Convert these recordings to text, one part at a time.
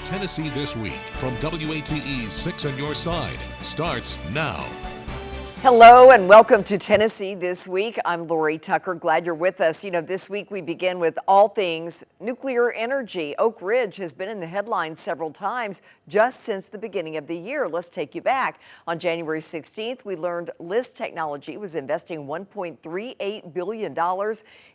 Tennessee This Week from WATE's 6 on Your Side starts now. Hello and welcome to Tennessee This Week. I'm Lori Tucker. Glad you're with us. You know, this week we begin with all things nuclear energy. Oak Ridge has been in the headlines several times just since the beginning of the year. Let's take you back. On January 16th, we learned LIS Technology was investing $1.38 billion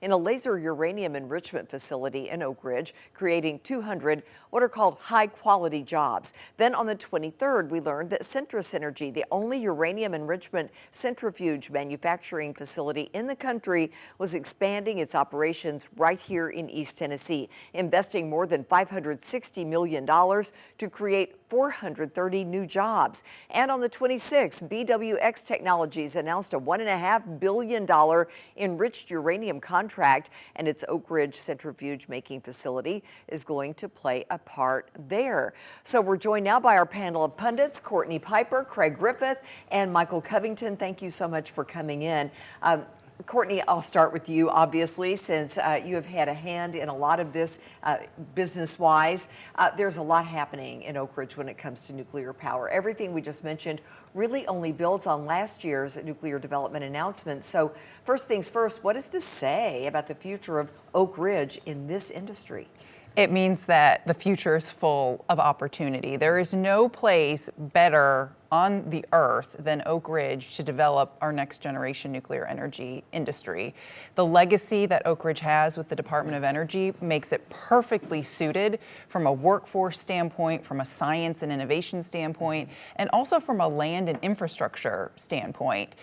in a laser uranium enrichment facility in Oak Ridge, creating 200 what are called high-quality jobs. Then on the 23rd, we learned that Centrus Energy, the only uranium enrichment centrifuge manufacturing facility in the country, was expanding its operations right here in East Tennessee, investing more than $560 million to create 430 new jobs. And on the 26th, BWX Technologies announced a $1.5 billion enriched uranium contract, and its Oak Ridge centrifuge making facility is going to play a part there. So we're joined now by our panel of pundits, Courtney Piper, Craig Griffith, and Michael Covington. Thank you so much for coming in. Courtney, I'll start with you, obviously, since you have had a hand in a lot of this business-wise. There's a lot happening in Oak Ridge when it comes to nuclear power. Everything we just mentioned really only builds on last year's nuclear development announcement. So first things first, what does this say about the future of Oak Ridge in this industry? It means that the future is full of opportunity. There is no place better on the earth than Oak Ridge to develop our next generation nuclear energy industry. The legacy that Oak Ridge has with the Department of Energy makes it perfectly suited from a workforce standpoint, from a science and innovation standpoint, and also from a land and infrastructure standpoint.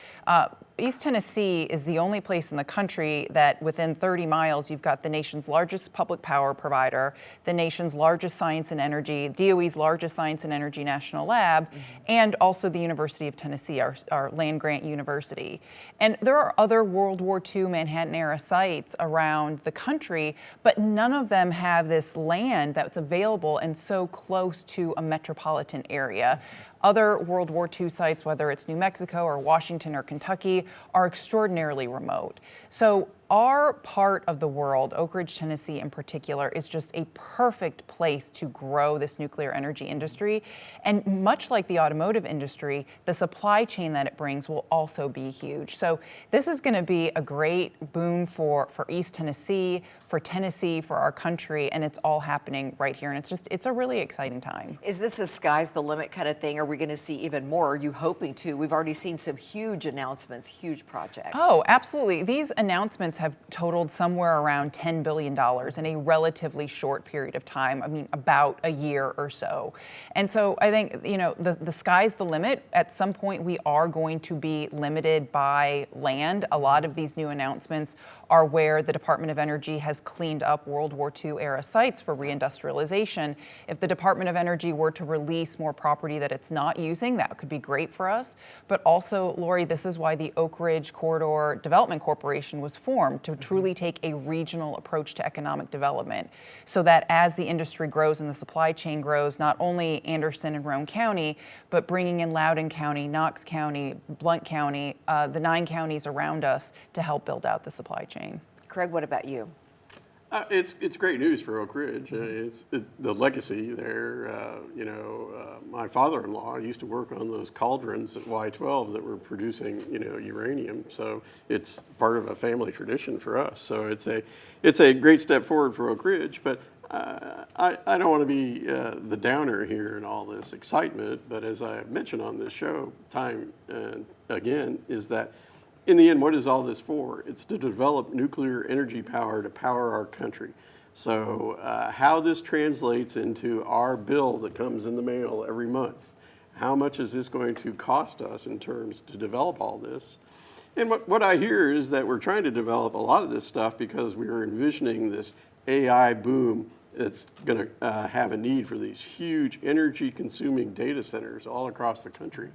East Tennessee is the only place in the country that within 30 miles you've got the nation's largest public power provider, the nation's largest science and energy, DOE's largest science and energy national lab, and also the University of Tennessee, our land-grant university. And there are other World War II Manhattan-era sites around the country, but none of them have this land that's available and so close to a metropolitan area. Other World War II sites, whether it's New Mexico or Washington or Kentucky, are extraordinarily remote. So our part of the world, Oak Ridge, Tennessee in particular, is just a perfect place to grow this nuclear energy industry. And much like the automotive industry, the supply chain that it brings will also be huge. So this is going to be a great boon for East Tennessee, for our country, and it's all happening right here. And it's a really exciting time. Is this a sky's the limit kind of thing? Are we going to see even more? Are you hoping to? We've already seen some huge announcements, huge projects. Oh, absolutely. These announcements have totaled somewhere around $10 billion in a relatively short period of time. I mean, about a year or so. And so I think, you know, the sky's the limit. At some point, we are going to be limited by land. A lot of these new announcements are where the Department of Energy has cleaned up World War II era sites for reindustrialization. If the Department of Energy were to release more property that it's not using, that could be great for us. But also, Lori, this is why the Oak Ridge Corridor Development Corporation was formed, to truly take a regional approach to economic development, so that as the industry grows and the supply chain grows, not only Anderson and Roane County, but bringing in Loudoun County, Knox County, Blount County, the 9 counties around us to help build out the supply chain. Craig, what about you? It's great news for Oak Ridge. The legacy there. My father-in-law used to work on those cauldrons at Y12 that were producing, uranium. So it's part of a family tradition for us. So it's a great step forward for Oak Ridge. But I don't want to be the downer here in all this excitement. But as I mentioned on this show time and again, is that in the end, what is all this for? It's to develop nuclear energy power to power our country. So how this translates into our bill that comes in the mail every month, how much is this going to cost us in terms to develop all this? And what I hear is that we're trying to develop a lot of this stuff because we are envisioning this AI boom that's going to have a need for these huge energy-consuming data centers all across the country.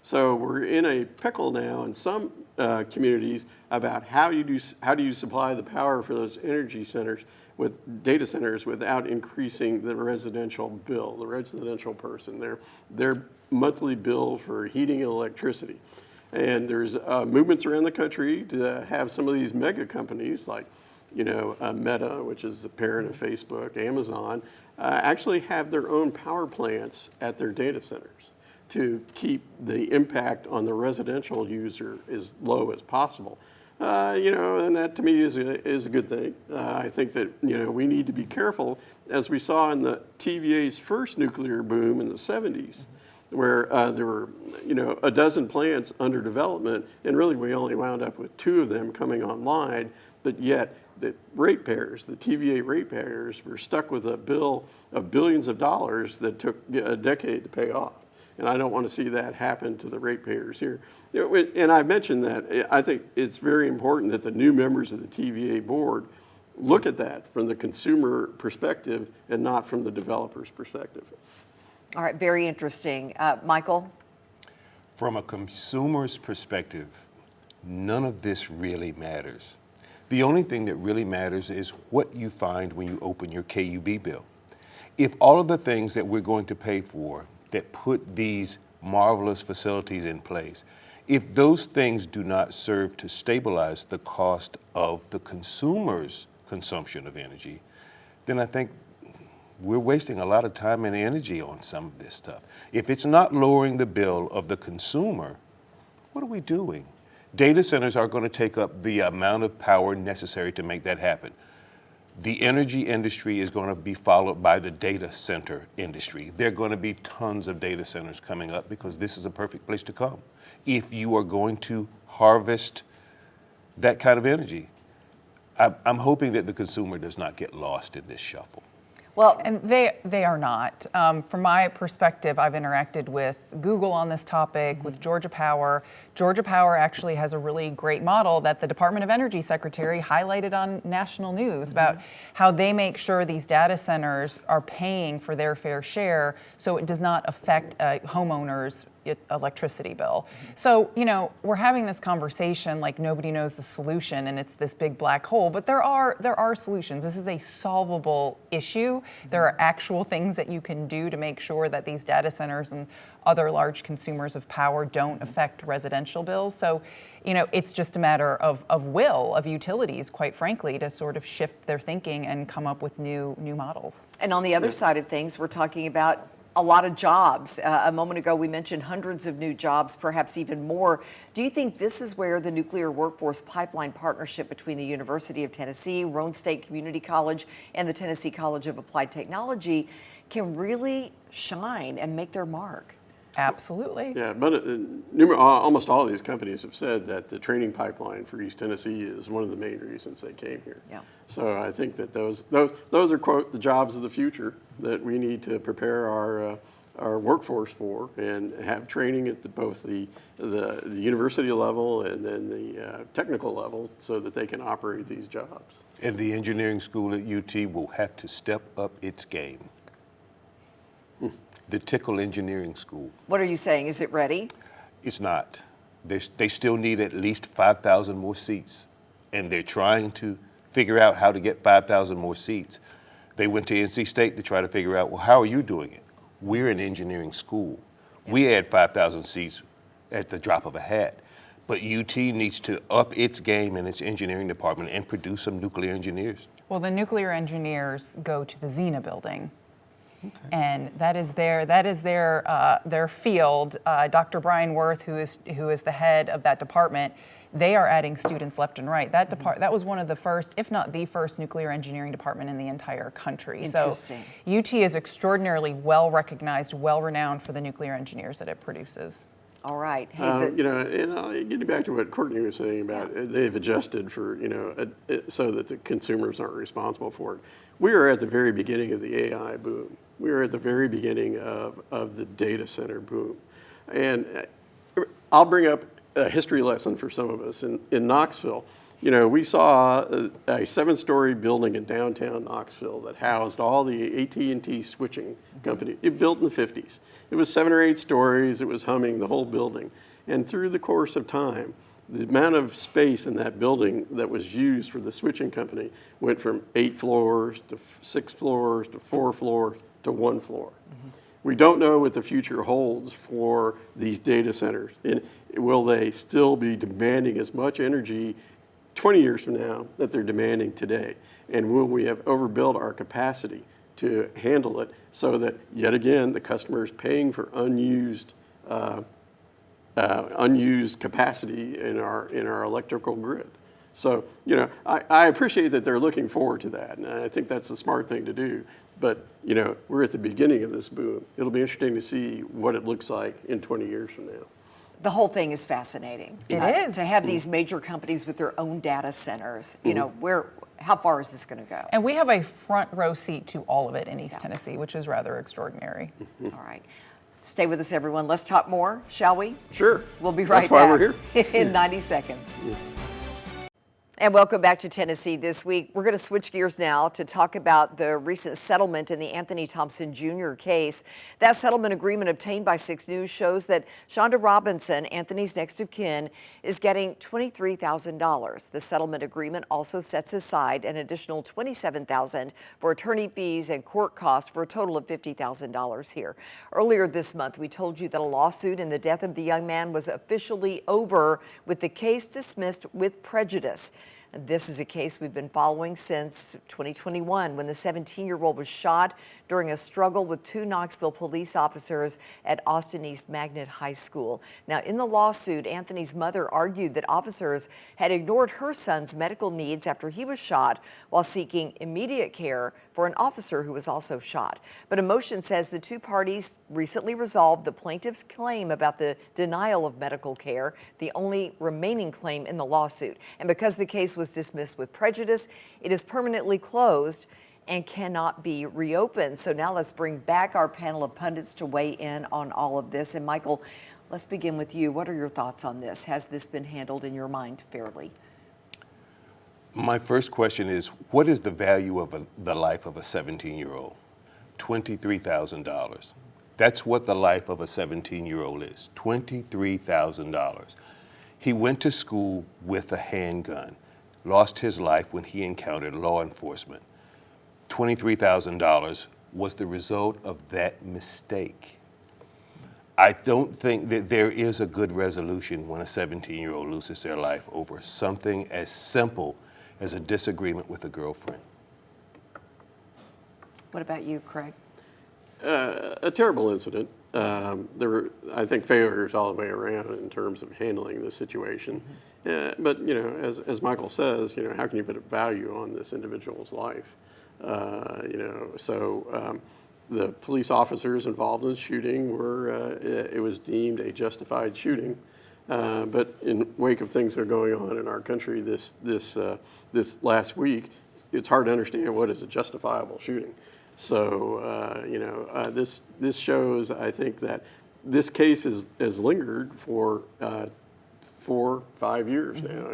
So we're in a pickle now in some communities about how do you supply the power for those energy centers with data centers without increasing the residential bill, the residential person, their monthly bill for heating and electricity. And there's movements around the country to have some of these mega companies like Meta, which is the parent of Facebook, Amazon, actually have their own power plants at their data centers to keep the impact on the residential user as low as possible. And that to me is a good thing. I think that, we need to be careful, as we saw in the TVA's first nuclear boom in the 70s, where there were, a dozen plants under development, and really we only wound up with 2 of them coming online, but yet the ratepayers, the TVA ratepayers, were stuck with a bill of billions of dollars that took a decade to pay off. And I don't want to see that happen to the ratepayers here. And I mentioned that I think it's very important that the new members of the TVA board look at that from the consumer perspective and not from the developer's perspective. All right, very interesting. Michael? From a consumer's perspective, none of this really matters. The only thing that really matters is what you find when you open your KUB bill. If all of the things that we're going to pay for that put these marvelous facilities in place, if those things do not serve to stabilize the cost of the consumer's consumption of energy, then I think we're wasting a lot of time and energy on some of this stuff. If it's not lowering the bill of the consumer, what are we doing? Data centers are going to take up the amount of power necessary to make that happen. The energy industry is going to be followed by the data center industry. There are going to be tons of data centers coming up because this is a perfect place to come. If you are going to harvest that kind of energy, I'm hoping that the consumer does not get lost in this shuffle. Well, and they are not. From my perspective, I've interacted with Google on this topic, with Georgia Power. Georgia Power actually has a really great model that the Department of Energy Secretary highlighted on national news about how they make sure these data centers are paying for their fair share so it does not affect a homeowner's electricity bill. So, we're having this conversation like nobody knows the solution and it's this big black hole, but there are solutions. This is a solvable issue. There are actual things that you can do to make sure that these data centers and other large consumers of power don't affect residential bills. So, it's just a matter of will of utilities, quite frankly, to sort of shift their thinking and come up with new models. And on the other side of things, we're talking about a lot of jobs. A moment ago, we mentioned hundreds of new jobs, perhaps even more. Do you think this is where the Nuclear Workforce Pipeline partnership between the University of Tennessee, Roane State Community College, and the Tennessee College of Applied Technology can really shine and make their mark? Absolutely. Yeah, but almost all of these companies have said that the training pipeline for East Tennessee is one of the main reasons they came here. Yeah. So I think that those are, quote, the jobs of the future that we need to prepare our workforce for and have training at both the university level and then the technical level so that they can operate these jobs. And the engineering school at UT will have to step up its game. The Tickle Engineering School. What are you saying? Is it ready? It's not. They still need at least 5,000 more seats, and they're trying to figure out how to get 5,000 more seats. They went to NC State to try to figure out, well, how are you doing it? We're an engineering school. We add 5,000 seats at the drop of a hat. But UT needs to up its game in its engineering department and produce some nuclear engineers. Well, the nuclear engineers go to the Xena building. Okay. And that is their field. Dr. Brian Worth, who is the head of that department, they are adding students left and right. That was one of the first, if not the first, nuclear engineering department in the entire country. Interesting. So UT is extraordinarily well recognized, well renowned for the nuclear engineers that it produces. All right. Hey, and getting back to what Courtney was saying about they've adjusted for, so that the consumers aren't responsible for it. We are at the very beginning of the AI boom. We are at the very beginning of the data center boom. And I'll bring up a history lesson for some of us. In Knoxville, we saw a 7-story building in downtown Knoxville that housed all the AT&T switching company. It built in the 50s. It was 7 or 8 stories. It was humming the whole building. And through the course of time, the amount of space in that building that was used for the switching company went from 8 floors to 6 floors to 4 floors to 1 floor. Mm-hmm. We don't know what the future holds for these data centers. And will they still be demanding as much energy 20 years from now that they're demanding today? And will we have overbuilt our capacity to handle it so that, yet again, the customer is paying for unused capacity in our electrical grid? So, I appreciate that they're looking forward to that, and I think that's the smart thing to do. But, we're at the beginning of this boom. It'll be interesting to see what it looks like in 20 years from now. The whole thing is fascinating. It is. To have these major companies with their own data centers, how far is this going to go? And we have a front row seat to all of it in East Tennessee, which is rather extraordinary. All right. Stay with us, everyone. Let's talk more, shall we? Sure. We'll be right That's why back we're here. in 90 seconds. And welcome back to Tennessee This Week. We're going to switch gears now to talk about the recent settlement in the Anthony Thompson Jr. case. That settlement agreement obtained by 6 News shows that Shonda Robinson, Anthony's next of kin, is getting $23,000. The settlement agreement also sets aside an additional $27,000 for attorney fees and court costs for a total of $50,000 here. Earlier this month, we told you that a lawsuit in the death of the young man was officially over, with the case dismissed with prejudice. This is a case we've been following since 2021, when the 17-year-old was shot during a struggle with 2 Knoxville police officers at Austin East Magnet High School. Now, in the lawsuit, Anthony's mother argued that officers had ignored her son's medical needs after he was shot while seeking immediate care for an officer who was also shot. But a motion says the 2 parties recently resolved the plaintiff's claim about the denial of medical care, the only remaining claim in the lawsuit. And because the case was dismissed with prejudice, it is permanently closed and cannot be reopened. So now let's bring back our panel of pundits to weigh in on all of this. And Michael, let's begin with you. What are your thoughts on this? Has this been handled in your mind fairly? My first question is, what is the value of the life of a 17-year-old? $23,000. That's what the life of a 17-year-old is, $23,000. He went to school with a handgun, lost his life when he encountered law enforcement. $23,000 was the result of that mistake. I don't think that there is a good resolution when a 17-year-old loses their life over something as simple as a disagreement with a girlfriend. What about you, Craig? A terrible incident. There were, I think, failures all the way around in terms of handling the situation. But, as Michael says, how can you put a value on this individual's life? The police officers involved in the shooting it was deemed a justified shooting. But in wake of things that are going on in our country this last week, it's hard to understand what is a justifiable shooting. So, this shows, I think, that this case has lingered for 4-5 years now.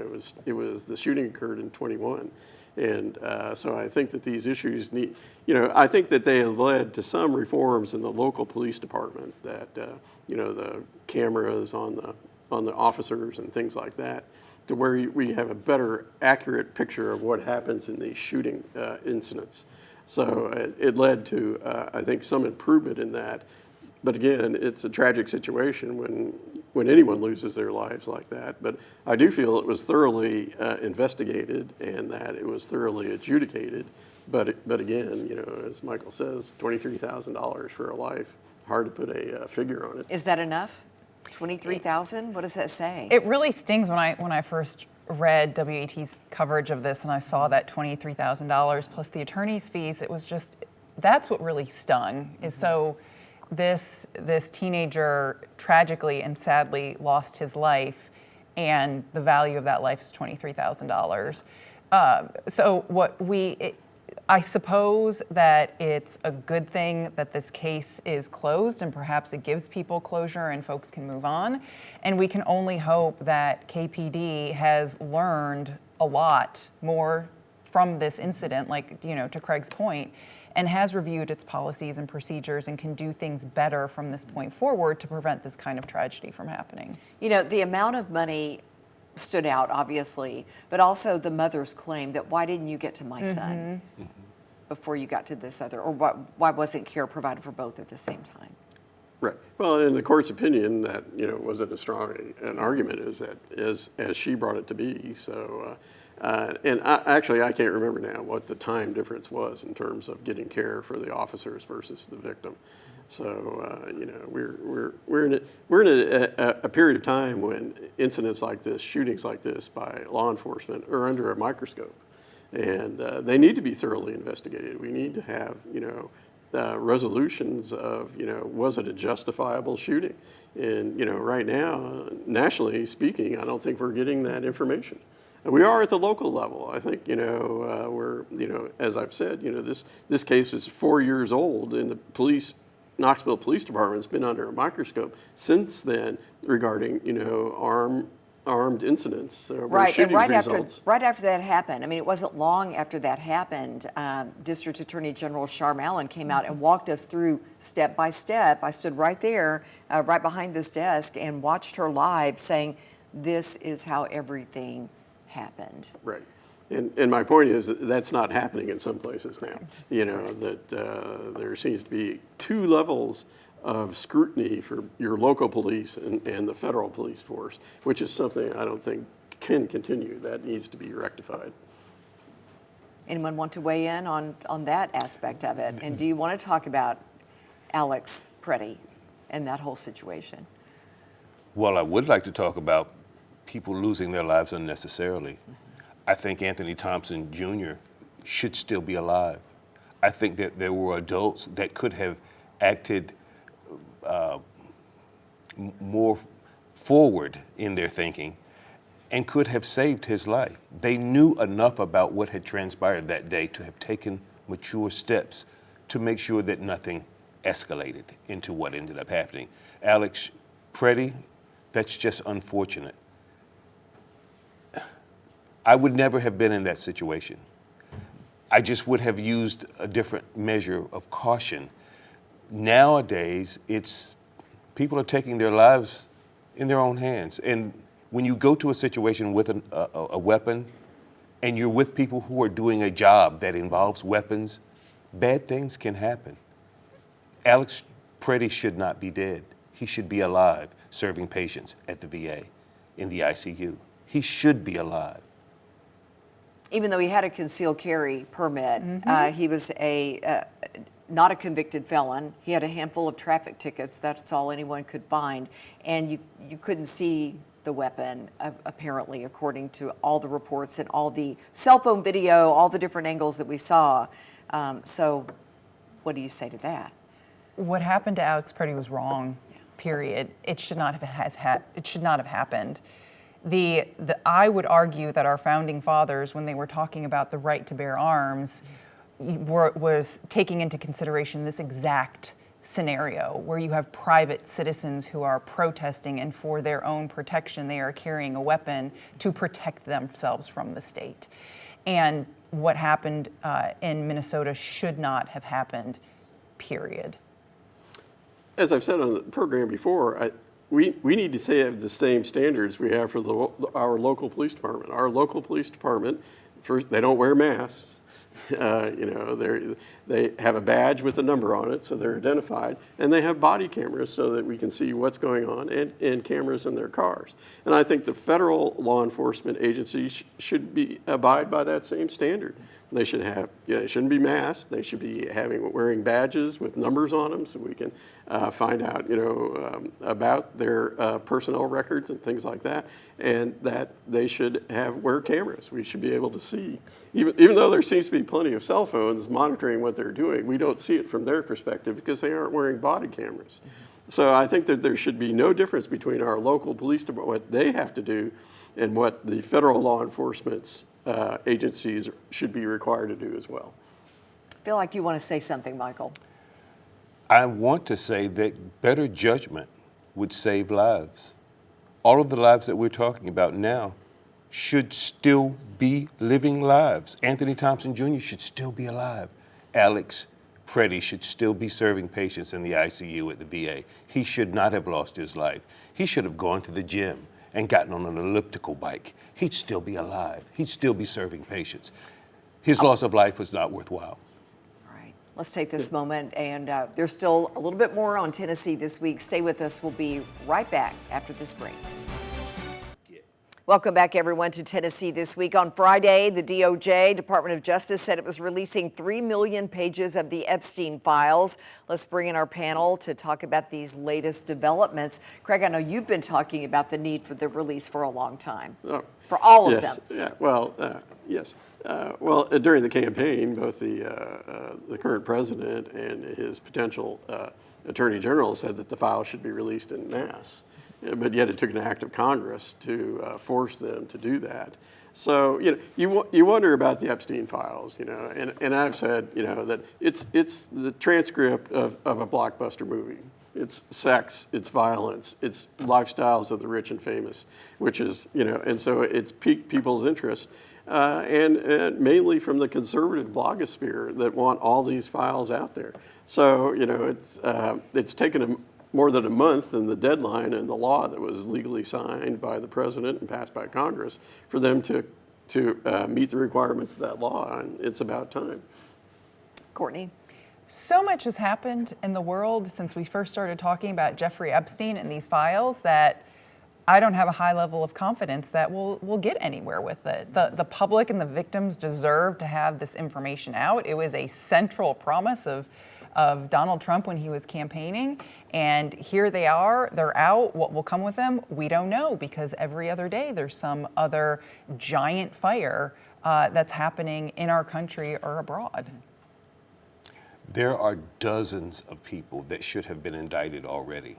It was the shooting occurred in 21. And so I think that these issues need, I think that they have led to some reforms in the local police department, that, the cameras on the officers and things like that, to where we have a better, accurate picture of what happens in these shooting incidents. So it led to, I think, some improvement in that. But again, it's a tragic situation when anyone loses their lives like that. But I do feel it was thoroughly investigated and that it was thoroughly adjudicated. But again, as Michael says, $23,000 for a life, hard to put a figure on it. Is that enough? $23,000? What does that say? It really stings when I first read WAT's coverage of this and I saw that $23,000 plus the attorney's fees. It was just, that's what really stung. Is so this teenager tragically and sadly lost his life, and the value of that life is $23,000. I suppose that it's a good thing that this case is closed, and perhaps it gives people closure and folks can move on. And we can only hope that KPD has learned a lot more from this incident, to Craig's point, and has reviewed its policies and procedures and can do things better from this point forward to prevent this kind of tragedy from happening. The amount of money stood out, obviously, but also the mother's claim that, why didn't you get to my son before you got to this other, or why wasn't care provided for both at the same time? Right. Well, in the court's opinion, that wasn't as strong an argument as she brought it to be. So, Actually, I can't remember now what the time difference was in terms of getting care for the officers versus the victim. So we're in a period of time when incidents like this, shootings like this by law enforcement are under a microscope, and they need to be thoroughly investigated. We need to have resolutions of was it a justifiable shooting, and right now, nationally speaking, I don't think we're getting that information. We are at the local level. I think we're as I've said, this case was 4 years old, and the Knoxville Police Department's been under a microscope since then regarding armed incidents. Right, and right after that happened, I mean, it wasn't long after that happened, District Attorney General Sharm Allen came out and walked us through step by step. I stood right there, right behind this desk, and watched her live saying, this is how everything happened. Right. And my point is that that's not happening in some places now. That there seems to be two levels of scrutiny for your local police and the federal police force, which is something I don't think can continue. That needs to be rectified. Anyone want to weigh in on that aspect of it? And do you want to talk about Alex Preddy and that whole situation? Well, I would like to talk about people losing their lives unnecessarily. I think Anthony Thompson Jr. should still be alive. I think that there were adults that could have acted more forward in their thinking and could have saved his life. They knew enough about what had transpired that day to have taken mature steps to make sure that nothing escalated into what ended up happening. Alex Preddy, that's just unfortunate. I would never have been in that situation. I just would have used a different measure of caution. Nowadays, people are taking their lives in their own hands. And when you go to a situation with a weapon and you're with people who are doing a job that involves weapons, bad things can happen. Alex Preddy should not be dead. He should be alive, serving patients at the VA, in the ICU. He should be alive. Even though he had a concealed carry permit, he was not a convicted felon. He had a handful of traffic tickets. That's all anyone could find. And you couldn't see the weapon, apparently, according to all the reports and all the cell phone video, all the different angles that we saw. So what do you say to that? What happened to Alex Preddy was wrong, period. It should not have happened. I would argue that our founding fathers, when they were talking about the right to bear arms, was taking into consideration this exact scenario where you have private citizens who are protesting, and for their own protection they are carrying a weapon to protect themselves from the state. And what happened in Minnesota should not have happened, period. As I've said on the program before, we need to have the same standards we have for our local police department. Our local police department, first, they don't wear masks. They have a badge with a number on it, so they're identified, and they have body cameras so that we can see what's going on, and cameras in their cars. And I think the federal law enforcement agencies should abide by that same standard. They should have, they shouldn't be masked. They should be wearing badges with numbers on them, so we can find out, about their personnel records and things like that. And that they should wear cameras. We should be able to see, even though there seems to be plenty of cell phones monitoring what they're doing, we don't see it from their perspective because they aren't wearing body cameras. So I think that there should be no difference between our local police department, what they have to do, and what the federal law enforcement's agencies should be required to do as well. I feel like you want to say something, Michael. I want to say that better judgment would save lives. All of the lives that we're talking about now should still be living lives. Anthony Thompson Jr. should still be alive. Alex Preddy should still be serving patients in the ICU at the VA. He should not have lost his life. He should have gone to the gym and gotten on an elliptical bike. He'd still be alive. He'd still be serving patients. His loss of life was not worthwhile. All right, let's take this moment, and there's still a little bit more on Tennessee this week. Stay with us. We'll be right back after this break. Welcome back, everyone, to Tennessee This Week. On Friday, the DOJ, Department of Justice, said it was releasing 3 million pages of the Epstein files. Let's bring in our panel to talk about these latest developments. Craig, I know you've been talking about the need for the release for a long time, for all of them. Yeah, well, yes. During the campaign, both the current president and his potential attorney general said that the files should be released en masse. But yet it took an act of Congress to force them to do that. So, you wonder about the Epstein files, and I've said, that it's the transcript of a blockbuster movie. It's sex, it's violence, it's lifestyles of the rich and famous, which is, and so it's piqued people's interest. And mainly from the conservative blogosphere that want all these files out there. So, it's taken more than a month in the deadline and the law that was legally signed by the president and passed by Congress for them to meet the requirements of that law, and it's about time. Courtney? So much has happened in the world since we first started talking about Jeffrey Epstein and these files that I don't have a high level of confidence that we'll get anywhere with it. The public and the victims deserve to have this information out. It was a central promise of Donald Trump when he was campaigning, and here they are, they're out. What will come with them, we don't know, because every other day there's some other giant fire that's happening in our country or abroad. There are dozens of people that should have been indicted already.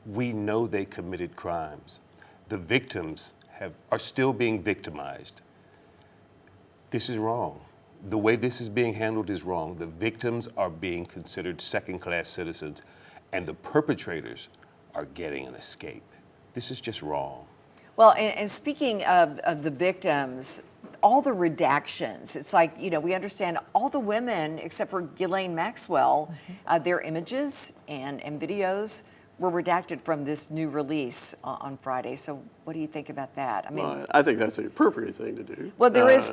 We know they committed crimes. The victims are still being victimized. This is wrong. The way this is being handled is wrong. The victims are being considered second-class citizens, and the perpetrators are getting an escape. This is just wrong. Well, and speaking of the victims, all the redactions, it's like, we understand all the women, except for Ghislaine Maxwell, their images and videos were redacted from this new release on Friday. So what do you think about that? I mean, I think that's the appropriate thing to do. Well, there is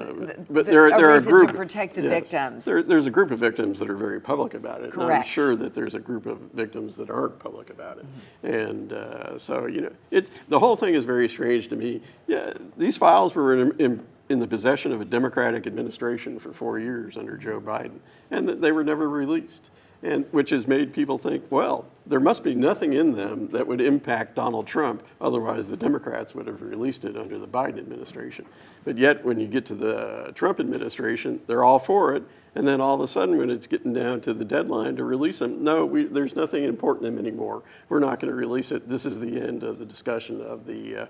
but there are reason a group to protect the yes, victims. There's a group of victims that are very public about it. Correct. And I'm sure that there's a group of victims that aren't public about it. And so, the whole thing is very strange to me. Yeah, these files were in the possession of a Democratic administration for 4 years under Joe Biden, and they were never released. And which has made people think, well, there must be nothing in them that would impact Donald Trump. Otherwise, the Democrats would have released it under the Biden administration. But yet, when you get to the Trump administration, they're all for it. And then all of a sudden, when it's getting down to the deadline to release them, no, there's nothing important in them anymore. We're not going to release it. This is the end of the discussion of the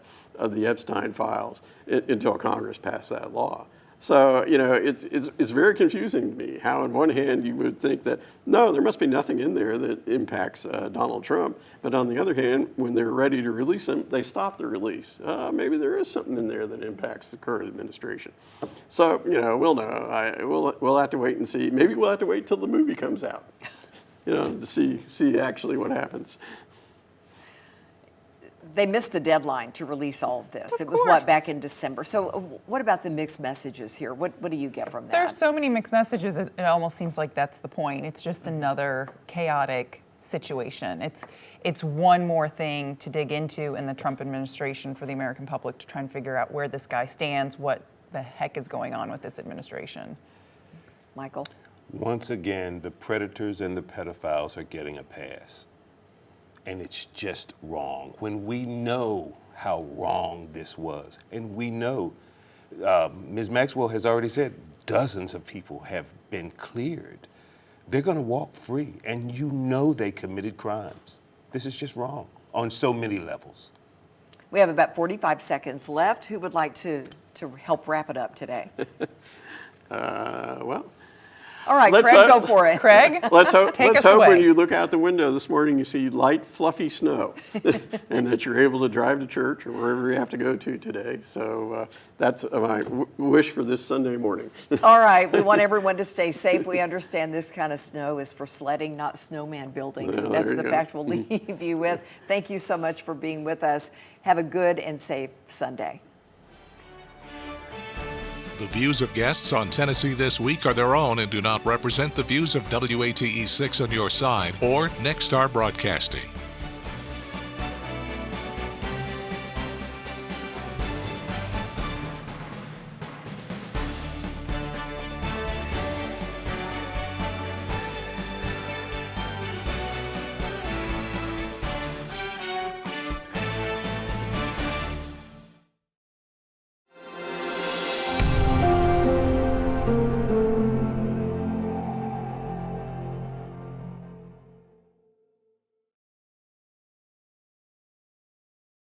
Epstein files until Congress passed that law. So, it's very confusing to me how on one hand you would think that, no, there must be nothing in there that impacts Donald Trump. But on the other hand, when they're ready to release him, they stop the release. Maybe there is something in there that impacts the current administration. So, we'll know. We'll have to wait and see. Maybe we'll have to wait till the movie comes out, to see actually what happens. They missed the deadline to release all of this. It was, back in December. So what about the mixed messages here? What do you get from that? There's so many mixed messages, it almost seems like that's the point. It's just another chaotic situation. It's one more thing to dig into in the Trump administration for the American public to try and figure out where this guy stands, what the heck is going on with this administration. Michael? Once again, the predators and the pedophiles are getting a pass. And it's just wrong. When we know how wrong this was, and we know, Ms. Maxwell has already said, dozens of people have been cleared. They're going to walk free, and they committed crimes. This is just wrong on so many levels. We have about 45 seconds left. Who would like to help wrap it up today? All right, Craig, go for it. Craig, let's hope away. When you look out the window this morning, you see light, fluffy snow, and that you're able to drive to church or wherever you have to go to today. So that's my wish for this Sunday morning. All right, we want everyone to stay safe. We understand this kind of snow is for sledding, not snowman building. So that's the fact we'll leave you with. Thank you so much for being with us. Have a good and safe Sunday. The views of guests on Tennessee This Week are their own and do not represent the views of WATE 6 on your side or Nexstar Broadcasting.